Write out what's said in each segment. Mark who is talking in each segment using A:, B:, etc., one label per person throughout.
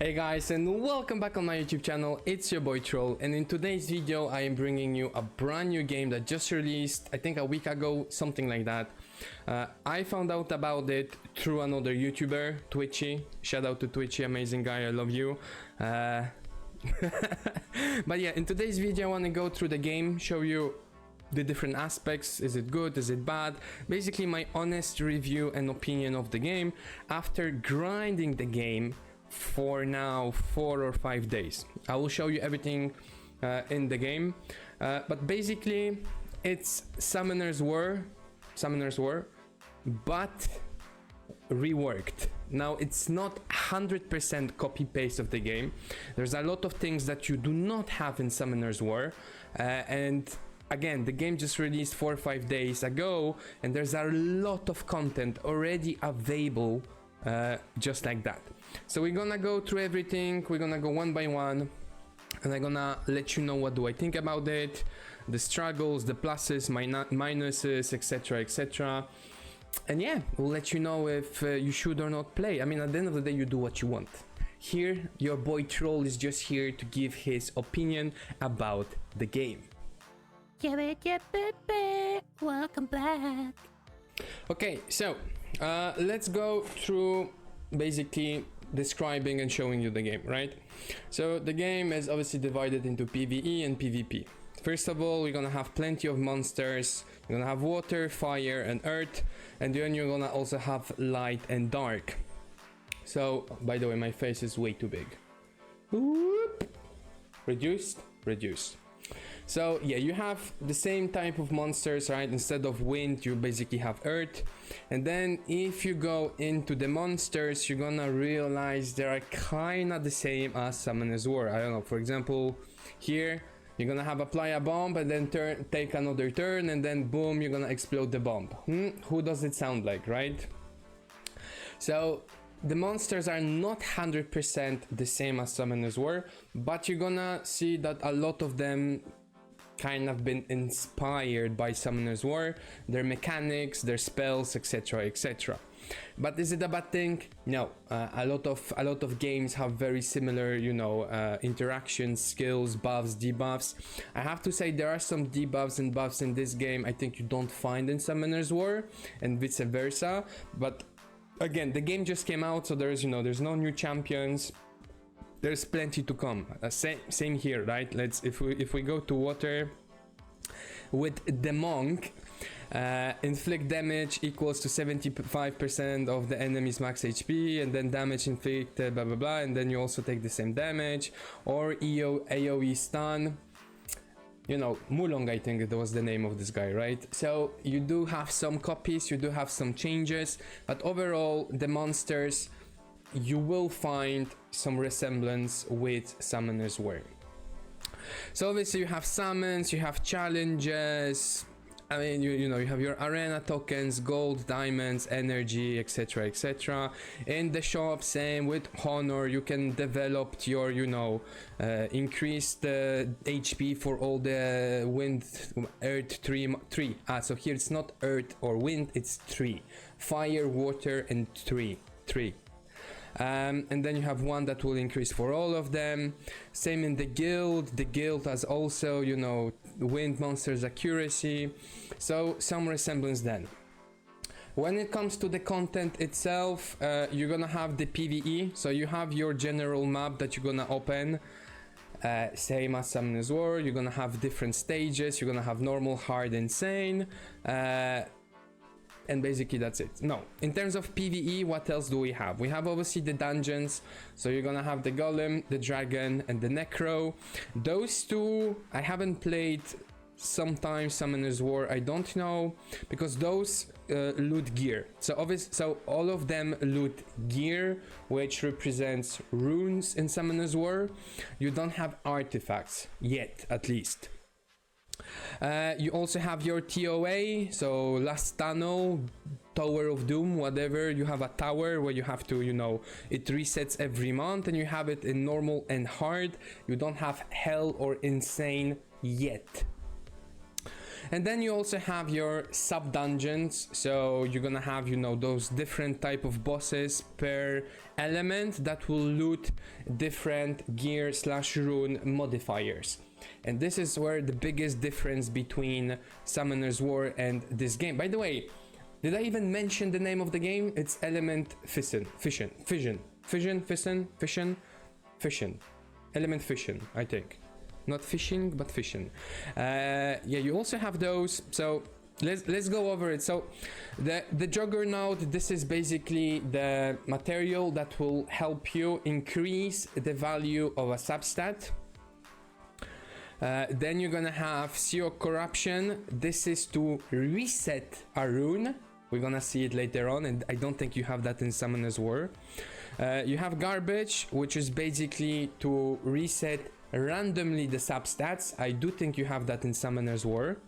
A: Hey guys, and welcome back on my YouTube channel. It's your boy Troll, and in today's video I am bringing you a brand new game that just released, I think a week ago, something like that. I found out about it through another YouTuber, Twitchy. Shout out to Twitchy, amazing guy, I love you. But yeah, in today's video I want to go through the game, show you the different aspects. Is it good, is it bad? Basically my honest review and opinion of the game after grinding the game for now 4 or 5 days. I will show you everything in the game, but basically it's Summoner's War, but reworked. Now it's not 100% copy paste of the game. There's a lot of things that you do not have in Summoner's War, and again, the game just released 4 or 5 days ago, and there's a lot of content already available just like that. So we're gonna go through everything, we're gonna go one by one, and I'm gonna let you know what do I think about it, the struggles, the pluses, minuses, etc, etc. And yeah, we'll let you know if you should or not play. I mean, at the end of the day, you do what you want. Here, your boy Troll is just here to give his opinion about the game.
B: Welcome back.
A: Okay, so let's go through basically describing and showing you the game, right? So the game is obviously divided into PvE and PvP. First of all, we're gonna have plenty of monsters. You're gonna have water, fire, and earth, and then you're gonna also have light and dark. So, by the way, my face is way too big. Whoop. Reduced, reduce. So yeah, you have the same type of monsters, right? Instead of wind, you basically have earth. And then if you go into the monsters, you're gonna realize they are kinda the same as Summoner's War. I don't know, for example, here, you're gonna have apply a bomb and then take another turn, and then boom, you're gonna explode the bomb. Who does it sound like, right? So the monsters are not 100% the same as Summoners War, but you're gonna see that a lot of them kind of been inspired by Summoners War, their mechanics, their spells, etc, etc. But is it a bad thing? No. A lot of games have very similar, you know, interactions, skills, buffs, debuffs. I have to say there are some debuffs and buffs in this game I think you don't find in Summoners War, and vice versa. But again, the game just came out, so there's no new champions. There's plenty to come. Same here, right? If we go to water with the monk, inflict damage equals to 75% of the enemy's max HP, and then damage inflicted, blah blah blah, and then you also take the same damage. Or AoE stun. You know, Mulong, I think that was the name of this guy, right? So you do have some copies, you do have some changes, but overall the monsters, you will find some resemblance with Summoner's War. So obviously you have summons, you have challenges. I mean, you know, you have your arena tokens, gold, diamonds, energy, etc, etc. In the shop, same with honor, you can develop your, you know, increase the HP for all the wind, earth, three. So here it's not earth or wind, it's 3. Fire, water, and 3. And then you have one that will increase for all of them. Same in the guild. The guild has also, you know, wind monsters accuracy. So some resemblance then. When it comes to the content itself, you're gonna have the PvE. So you have your general map that you're gonna open. Same as Summoner's War. You're gonna have different stages. You're gonna have normal, hard, insane. And basically that's it. No, in terms of PvE, what else do we have? We have obviously the dungeons. So you're gonna have the golem, the dragon, and the necro. Those two I haven't played. Sometimes Summoner's War, I don't know, because those loot gear. So all of them loot gear, which represents runes in Summoner's War. You don't have artifacts yet, at least. You also have your TOA, so Last Tunnel, Tower of Doom, whatever. You have a tower where you have to, you know, it resets every month, and you have it in normal and hard. You don't have hell or insane yet. And then you also have your sub dungeons, so you're gonna have, you know, those different type of bosses per element that will loot different gear slash rune modifiers. And this is where the biggest difference between Summoner's War and this game. By the way, did I even mention the name of the game? It's Element Fission. Element Fission, I think. Not fishing, but fission. Yeah, you also have those. So let's go over it. So the Juggernaut, this is basically the material that will help you increase the value of a substat. Then you're gonna have Sea of Corruption. This is to reset a rune. We're gonna see it later on, and I don't think you have that in Summoner's War. You have Garbage, which is basically to reset randomly the substats. I do think you have that in Summoner's War.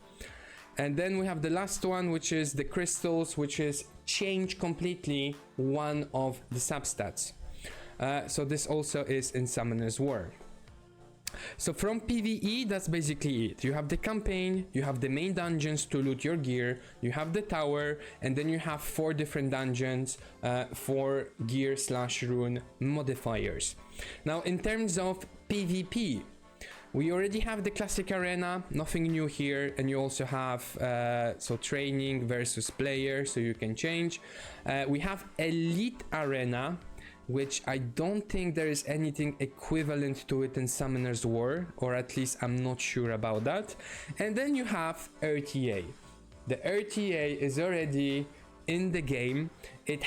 A: And then we have the last one, which is the Crystals, which is change completely one of the substats. So this also is in Summoner's War. So from PvE, that's basically it. You have the campaign, you have the main dungeons to loot your gear, you have the tower, and then you have 4 different dungeons for gear slash rune modifiers. Now in terms of PvP, we already have the classic arena, nothing new here, and you also have so training versus player, so you can change. We have elite arena, which I don't think there is anything equivalent to it in Summoner's War, or at least I'm not sure about that. And then you have RTA. The RTA is already in the game. It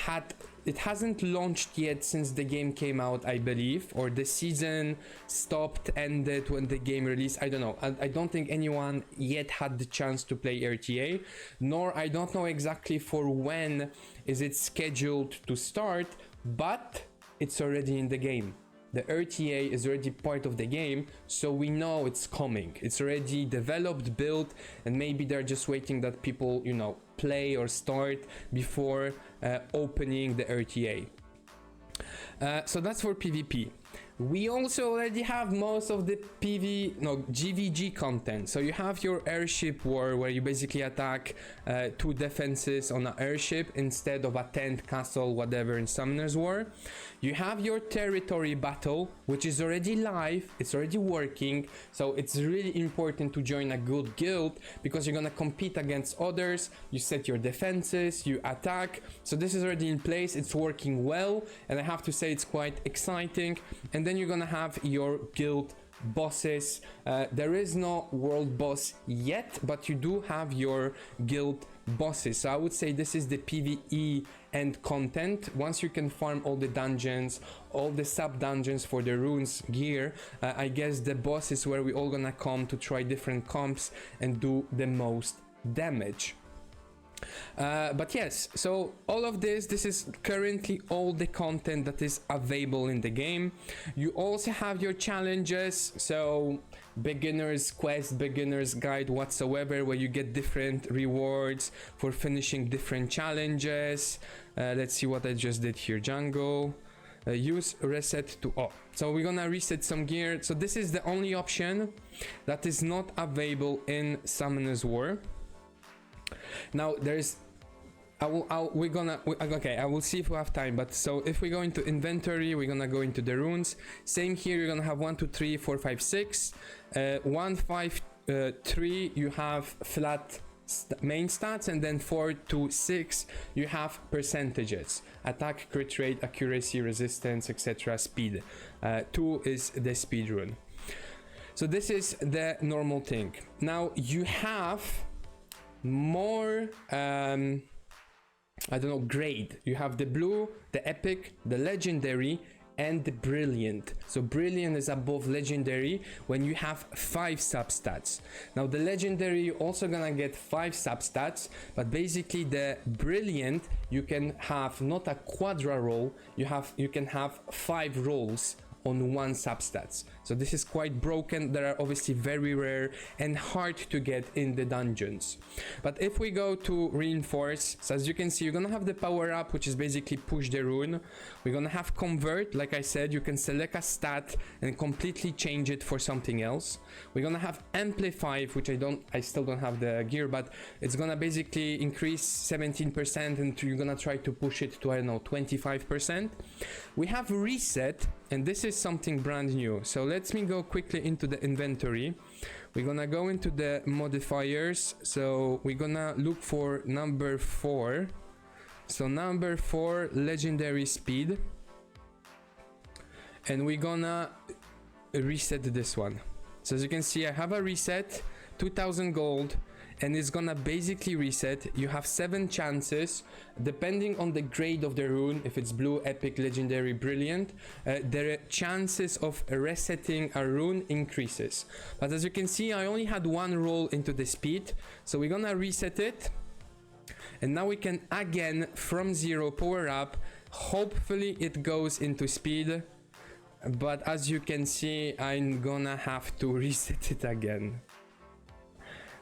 A: hasn't launched yet since the game came out, I believe, or the season ended when the game released. I don't know. I don't think anyone yet had the chance to play RTA, nor I don't know exactly for when is it scheduled to start, but it's already in the game. The RTA is already part of the game, so we know it's coming. It's already developed, built, and maybe they're just waiting that people, you know, play or start before opening the RTA. So that's for PvP. We also already have most of the GVG content. So you have your airship war, where you basically attack 2 defenses on an airship instead of a tent, castle, whatever in Summoner's War. You have your territory battle, which is already live, it's already working, so it's really important to join a good guild because you're gonna compete against others, you set your defenses, you attack, so this is already in place, it's working well, and I have to say it's quite exciting. And then you're gonna have your guild bosses. There is no world boss yet, but you do have your guild bosses, so I would say this is the PvE end content. Once you can farm all the dungeons, all the sub dungeons for the runes gear, I guess the boss is where we all gonna come to try different comps and do the most damage. But yes, so all of this is currently all the content that is available in the game. You also have your challenges, so beginner's quest, beginner's guide whatsoever, where you get different rewards for finishing different challenges. Let's see what I just did here. Django, use reset to so we're gonna reset some gear. So this is the only option that is not available in Summoner's War. Now there's I will see if we have time, but so if we go into inventory, we're gonna go into the runes. Same here, you're gonna have 1 2 3 4 5 6 1 5 3 you have flat main stats, and then 4 to 6 you have percentages: attack, crit rate, accuracy, resistance, etc. Speed. 2 is the speed rune. So this is the normal thing. Now you have more I don't know, grade. You have the blue, the epic, the legendary, and the brilliant. So brilliant is above legendary when you have 5 substats. Now the legendary, you're also gonna get 5 substats, but basically the brilliant, you can have not a quadra roll, you can have 5 rolls on one substats. So this is quite broken. They are obviously very rare and hard to get in the dungeons. But if we go to reinforce, so as you can see, you're gonna have the power up, which is basically push the rune. We're gonna have convert. Like I said, you can select a stat and completely change it for something else. We're gonna have amplify, which I still don't have the gear, but it's gonna basically increase 17% and you're gonna try to push it to, I don't know, 25%. We have reset, and this is something brand new. So let me go quickly into the inventory. We're gonna go into the modifiers. So we're gonna look for number 4. So number 4, legendary speed, and we're gonna reset this one. So as you can see, I have a reset, 2000 gold, and it's gonna basically reset. You have 7 chances depending on the grade of the rune. If it's blue, epic, legendary, brilliant, the chances of resetting a rune increases. But as you can see, I only had 1 roll into the speed, so we're gonna reset it, and now we can again from 0 power up. Hopefully it goes into speed, but as you can see, I'm gonna have to reset it again.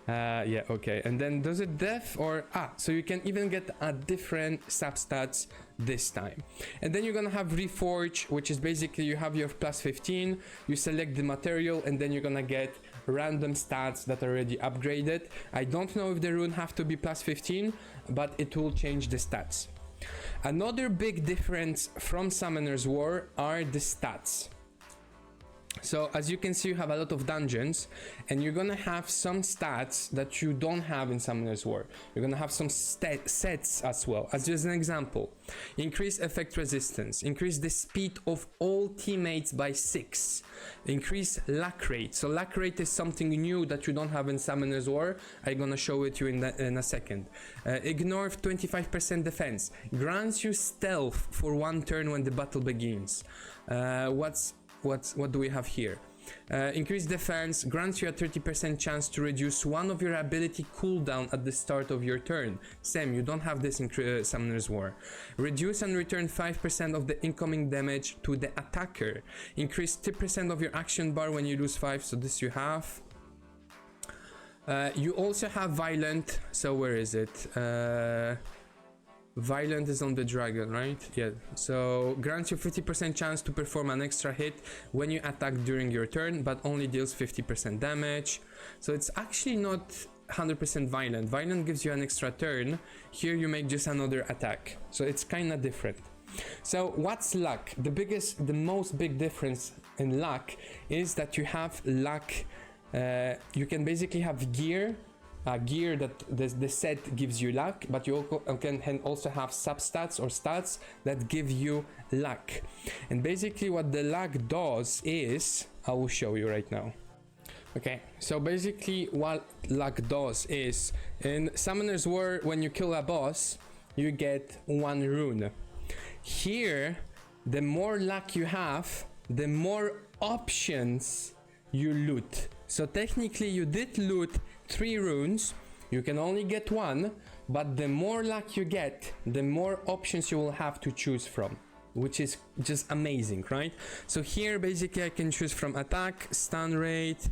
A: Yeah, okay. And then does it def or so you can even get a different substats this time. And then you're gonna have reforge, which is basically you have your plus 15, you select the material, and then you're gonna get random stats that are already upgraded. I don't know if the rune have to be plus 15, but it will change the stats. Another big difference from Summoner's War are the stats. So as you can see, you have a lot of dungeons, and you're gonna have some stats that you don't have in Summoner's War. You're gonna have some sets as well. As just an example, increase effect resistance, increase the speed of all teammates by 6, increase luck rate. So luck rate is something new that you don't have in Summoner's War. I'm gonna show it to you in a second. Ignore 25% defense, grants you stealth for 1 turn when the battle begins. What do we have here? Increased defense grants you a 30% chance to reduce one of your ability cooldown at the start of your turn. Sam, you don't have this in Summoner's War. Reduce and return 5% of the incoming damage to the attacker. Increase 10% of your action bar when you lose 5, so this you have. You also have violent, so where is it? Violent is on the dragon, right? Yeah. So grants you 50% chance to perform an extra hit when you attack during your turn, but only deals 50% damage. So it's actually not 100% violent. Violent gives you an extra turn. Here you make just another attack. So it's kind of different. So what's luck? The most big difference in luck is that you have luck. You can basically have gear that the set gives you luck, but you can also have substats or stats that give you luck. And basically what the luck does is, I will show you right now. Okay, so basically what luck does is, in Summoner's War, when you kill a boss, you get 1 rune. Here, the more luck you have, the more options you loot. So technically you did loot 3 runes, you can only get 1, but the more luck you get, the more options you will have to choose from, which is just amazing, right? So here basically I can choose from attack, stun rate,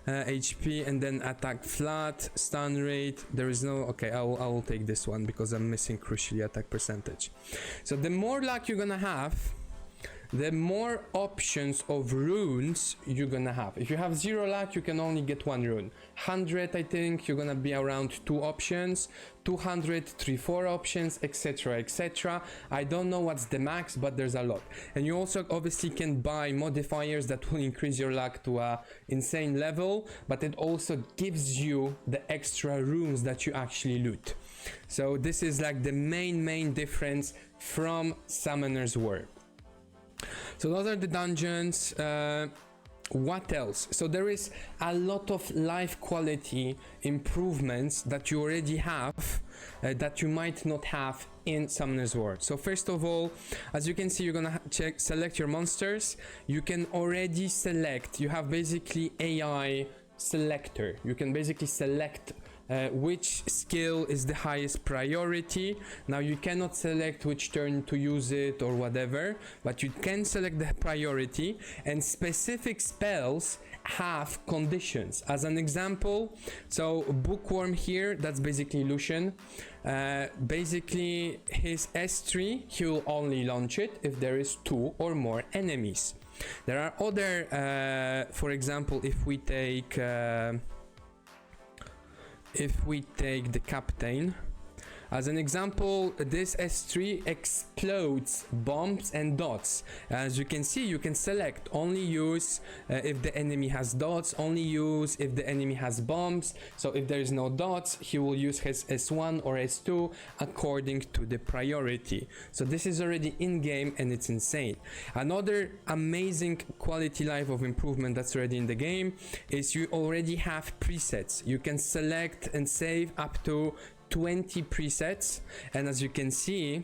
A: HP, and then attack flat, stun rate. There is no, okay, I will take this one because I'm missing crucially attack percentage. So the more luck you're gonna have, the more options of runes you're gonna have. If you have 0 luck, you can only get 1 rune. 100, I think you're gonna be around 2 options. 200, 3-4 options, etc, etc. I don't know what's the max, but there's a lot. And you also obviously can buy modifiers that will increase your luck to a insane level, but it also gives you the extra runes that you actually loot. So this is like the main difference from Summoner's War. So those are the dungeons. What else? So there is a lot of life quality improvements that you already have that you might not have in Summoner's War. So first of all, as you can see, you're gonna select your monsters. You can already select, you have basically AI selector. You can basically select which skill is the highest priority. Now you cannot select which turn to use it or whatever, but you can select the priority, and specific spells have conditions. As an example, so Bookworm here, that's basically Lucian. Basically his S3, he will only launch it if there is 2 or more enemies. There are other, for example, if we take the captain as an example, this S3 explodes bombs and dots. As you can see, you can select only use if the enemy has dots, only use if the enemy has bombs. So if there is no dots, he will use his S1 or S2 according to the priority. So this is already in game and it's insane. Another amazing quality life of improvement that's already in the game is you already have presets. You can select and save up to 20 presets, and as you can see,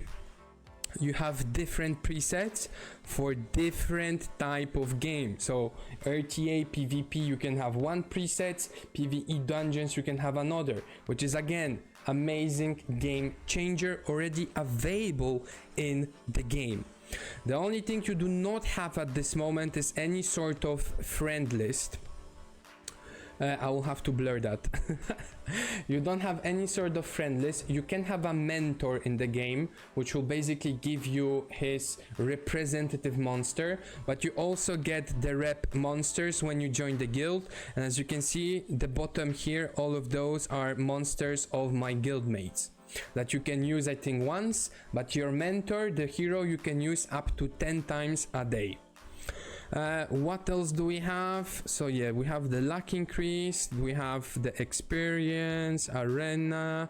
A: you have different presets for different type of game. So RTA, PvP, you can have one preset, PvE dungeons, you can have another, which is again amazing game changer already available in the game. The only thing you do not have at this moment is any sort of friend list. I will have to blur that. You don't have any sort of friend list. You can have a mentor in the game, which will basically give you his representative monster, but you also get the rep monsters when you join the guild. And as you can see, the bottom here, all of those are monsters of my guild mates that you can use, I think, once, but your mentor, the hero, you can use up to 10 times a day. What else do we have? So yeah, we have the luck increase, we have the experience, arena,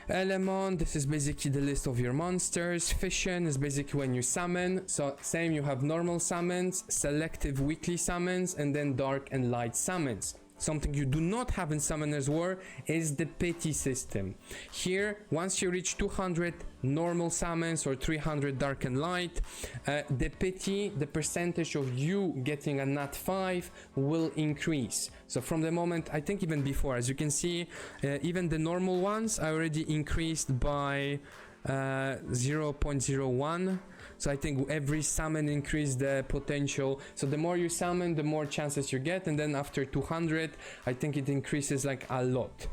A: element. This is basically the list of your monsters. Fission is basically when you summon. So same, you have normal summons, selective weekly summons, and then dark and light summons. Something you do not have in Summoner's War is the pity system. Here, once you reach 200 normal summons or 300 dark and light, the pity, the percentage of you getting a nat 5 will increase. So from the moment, I think even before, as you can see, even the normal ones are already increased by 0.01. So I think every summon increase the potential. So the more you summon, the more chances you get. And then after 200, I think it increases like a lot.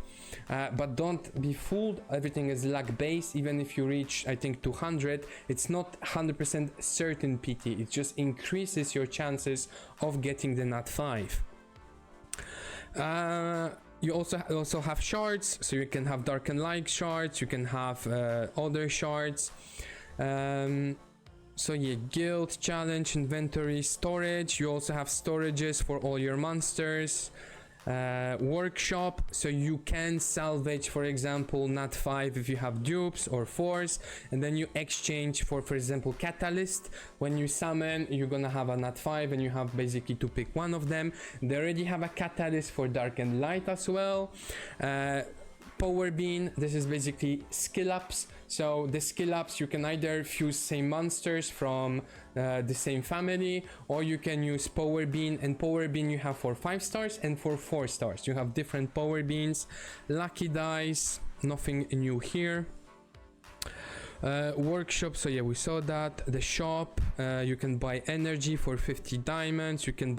A: But don't be fooled. Everything is luck based. Even if you reach, I think, 200, it's not 100% certain PT. It just increases your chances of getting the nat 5. You also have shards. So you can have dark and light shards. You can have other shards. So yeah, guild, challenge, inventory, storage. You also have storages for all your monsters. Workshop, so you can salvage, for example, nat 5 if you have dupes or 4s, and then you exchange for example, catalyst. When you summon, you're gonna have a nat 5 and you have basically to pick one of them. They already have a catalyst for dark and light as well. Power bean, this is basically skill ups. So the skill ups, you can either fuse same monsters from the same family, or you can use power bean, and power bean you have for 5 stars and for 4 stars. You have different power beans. Lucky dice, nothing new here. Workshop, so yeah, we saw that. The shop, you can buy energy for 50 diamonds. You can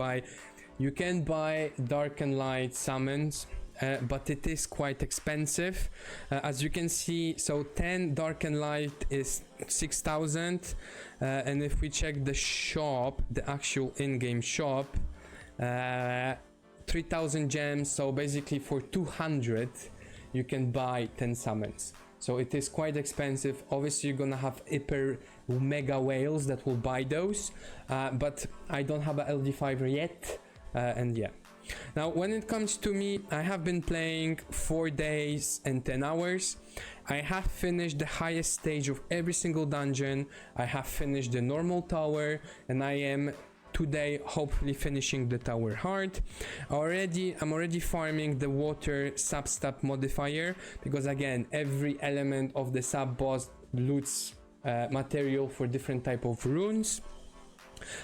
A: buy dark and light summons. But it is quite expensive. As you can see, so 10 dark and light is 6,000, and if we check the shop, the actual in-game shop, 3,000 gems. So basically for 200 you can buy 10 summons. So it is quite expensive. Obviously you're gonna have hyper mega whales that will buy those, but I don't have a LD5 yet, and yeah. Now, when it comes to me, I have been playing 4 days and 10 hours. I have finished the highest stage of every single dungeon. I have finished the normal tower, and I am today hopefully finishing the tower hard. I'm already farming the water sub-stab modifier, because again, every element of the sub-boss loots material for different type of runes.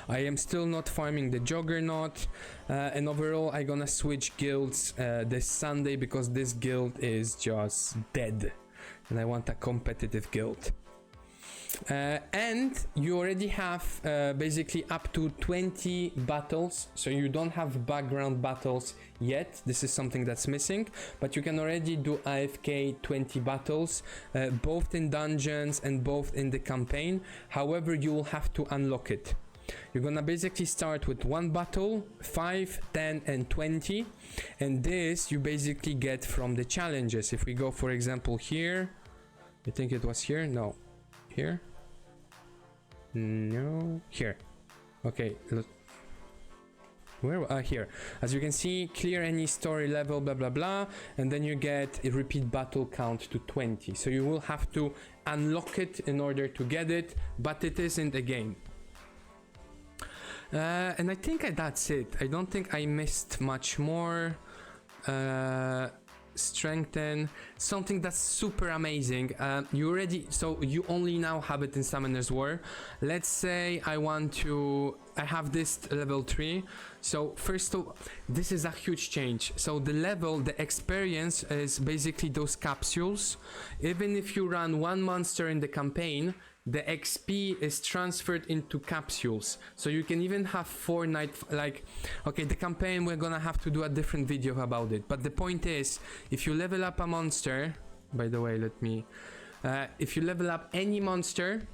A: I am still not farming the Juggernaut, and overall I'm gonna switch guilds this Sunday because this guild is just dead and I want a competitive guild. And you already have basically up to 20 battles, so you don't have background battles yet. This is something that's missing, but you can already do AFK 20 battles, both in dungeons and both in the campaign. However, you will have to unlock it. You're gonna basically start with 1 battle, 5, 10 and 20, and this you basically get from the challenges. If we go for example here, I think it was here, no, here, no, here, okay, where, here, as you can see, clear any story level, blah blah blah, and then you get a repeat battle count to 20, so you will have to unlock it in order to get it, but it isn't a game. And I think that's it. I don't think I missed much more. Strengthen, something that's super amazing. You already, so you only now have it in Summoner's War. Let's say I have this level 3. So first of all, this is a huge change. So the experience is basically those capsules. Even if you run 1 monster in the campaign, the XP is transferred into capsules, so you can even have 4 night, like, okay, the campaign, we're gonna have to do a different video about it, but the point is, if you level up a monster, by the way, let me, if you level up any monster,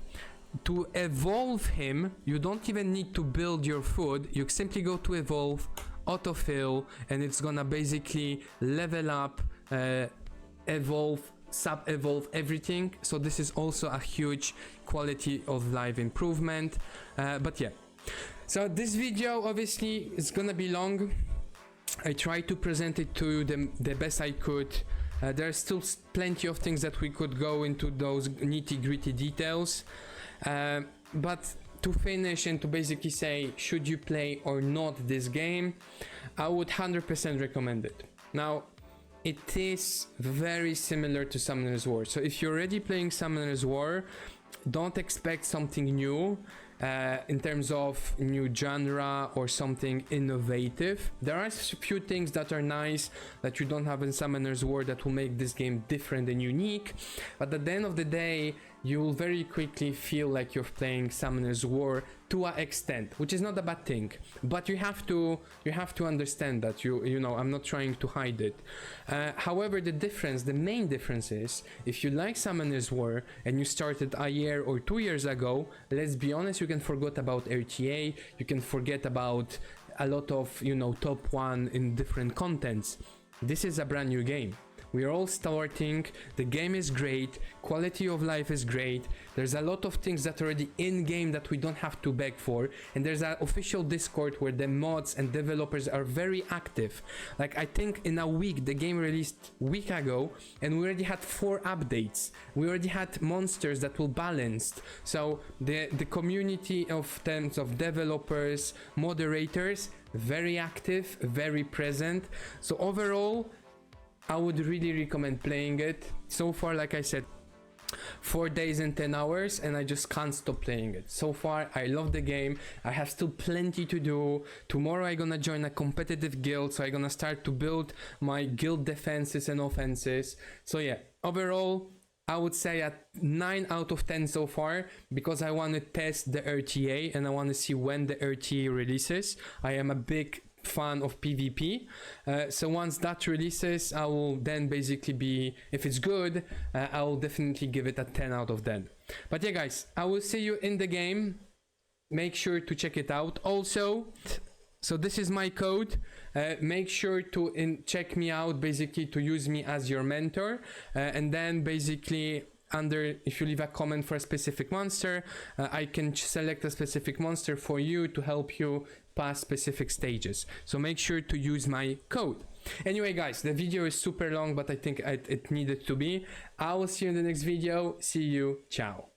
A: to evolve him, you don't even need to build your food, you simply go to evolve, autofill, and it's gonna basically level up, evolve, sub-evolve everything. So this is also a huge quality of life improvement, but yeah, so this video obviously is gonna be long. I tried to present it to you the best I could. There's still plenty of things that we could go into those nitty-gritty details, but to finish and to basically say should you play or not this game, I would 100% recommend it. Now it is very similar to Summoner's War, so if you're already playing Summoner's War, don't expect something new in terms of new genre or something innovative. There are a few things that are nice that you don't have in Summoner's War that will make this game different and unique, but at the end of the day you will very quickly feel like you're playing Summoner's War to an extent, which is not a bad thing, but you have to understand that, you know, I'm not trying to hide it. However, the main difference is, if you like Summoner's War and you started a year or 2 years ago, let's be honest, you can forget about RTA, you can forget about a lot of, you know, top 1 in different contents. This is a brand new game. We are all starting, the game is great, quality of life is great, there's a lot of things that are already in game that we don't have to beg for, and there's an official Discord where the mods and developers are very active. Like, I think in a week, the game released a week ago, and we already had 4 updates. We already had monsters that will balanced. So the community of terms of developers, moderators, very active, very present. So overall, I would really recommend playing it. So far, like I said, 4 days and 10 hours, and I just can't stop playing it. So far, I love the game. I have still plenty to do. Tomorrow I'm gonna join a competitive guild, so I'm gonna start to build my guild defenses and offenses. So yeah, overall, I would say a 9 out of 10 so far, because I want to test the RTA and I want to see when the RTA releases. I am a big fan of PvP, so once that releases, I will then basically be, if it's good, I will definitely give it a 10 out of 10. But yeah guys, I will see you in the game. Make sure to check it out. Also, so this is my code. Make sure to check me out, basically to use me as your mentor, and then basically under, if you leave a comment for a specific monster, I can select a specific monster for you to help you pass specific stages. So make sure to use my code. Anyway guys, the video is super long, but I think it needed to be. I will see you in the next video. See you. Ciao.